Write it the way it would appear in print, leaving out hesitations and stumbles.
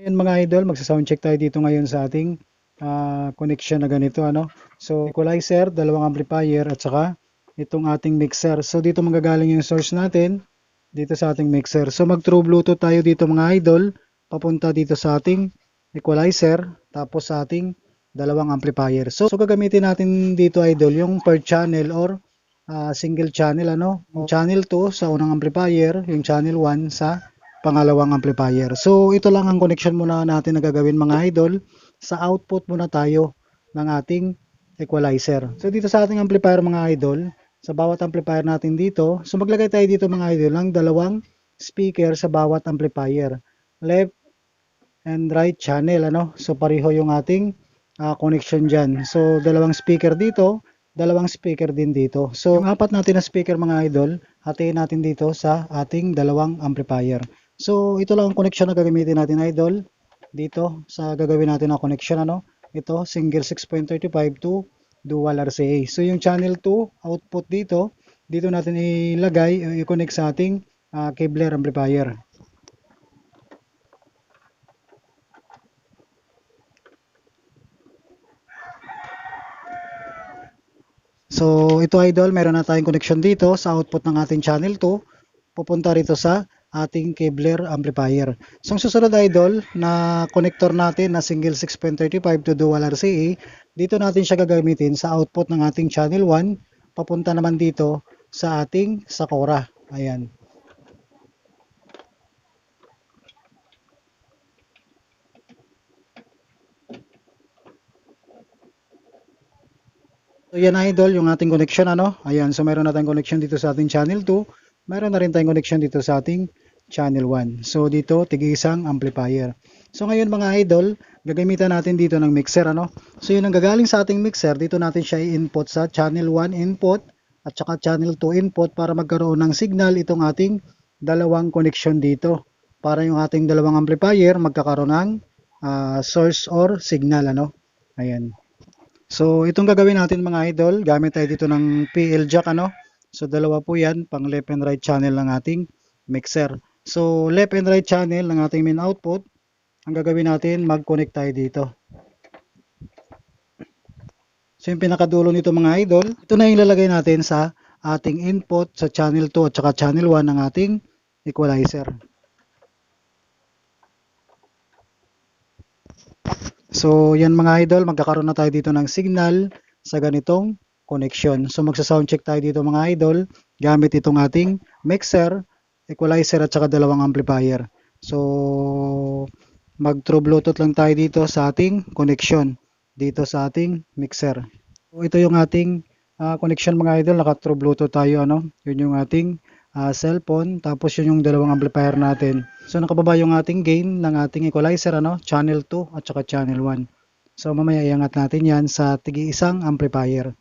Yan mga idol, magsa-sound check tayo dito ngayon sa ating connection na ganito, ano. So, equalizer, dalawang amplifier at saka itong ating mixer. So, dito manggagaling yung source natin dito sa ating mixer. So, mag-true Bluetooth tayo dito mga idol, papunta dito sa ating equalizer, tapos sa ating dalawang amplifier. So gagamitin natin dito idol yung per channel or single channel, ano. Yung channel 2 sa unang amplifier, yung channel 1 sa pangalawang amplifier. So ito lang ang connection muna natin na gagawin mga idol. Sa output muna tayo ng ating equalizer. So dito sa ating amplifier mga idol, sa bawat amplifier natin dito, so maglagay tayo dito mga idol ng dalawang speaker sa bawat amplifier. Left and right channel, ano. So pareho yung ating connection dyan. So dalawang speaker dito, dalawang speaker din dito. So yung apat natin na speaker mga idol, hatiin natin dito sa ating dalawang amplifier. So ito lang ang connection na gagamitin natin idol dito sa gagawin natin na connection, ano. Ito single 6.35 to dual RCA. So yung channel 2 output dito natin ilagay, i-connect sa ating Kevlar amplifier. So ito idol, meron na tayong connection dito sa output ng ating channel 2 pupunta rito sa ating Kevlar amplifier. So ang susunod idol na connector natin na single 6.35 to dual RCA, dito natin siya gagamitin sa output ng ating channel 1 papunta naman dito sa ating Sakura. Ayan. So yan idol, yung ating connection, ano. Ayan, so meron na tayong connection dito sa ating channel 2. Meron na rin tayong connection dito sa ating channel 1. So dito, tig-isang amplifier. So ngayon mga idol, gagamitan natin dito ng mixer, ano. So yun ang gagaling sa ating mixer, dito natin siya i-input sa channel 1 input at saka channel 2 input para magkaroon ng signal itong ating dalawang connection dito. Para yung ating dalawang amplifier magkakaroon ng source or signal, ano. Ayan. So itong gagawin natin mga idol, gamit tayo dito ng PL jack, ano. So dalawa po yan, pang left and right channel ng ating mixer. So left and right channel ng ating main output, ang gagawin natin, mag-connect tayo dito. So yung pinakadulo nito mga idol, ito na yung ilalagay natin sa ating input sa channel 2 at saka channel 1 ng ating equalizer. So yan mga idol, magkakaroon na tayo dito ng signal sa ganitong connection. So magsa-sound check tayo dito mga idol gamit itong ating mixer, equalizer at saka dalawang amplifier. So mag-true Bluetooth lang tayo dito sa ating connection dito sa ating mixer. So ito yung ating connection mga idol, naka-true Bluetooth tayo, ano. Yun yung ating cellphone, tapos yun yung dalawang amplifier natin. So nakababa yung ating gain ng ating equalizer, ano, channel 2 at saka channel 1. So mamaya iangat natin yan sa tigi-isang amplifier.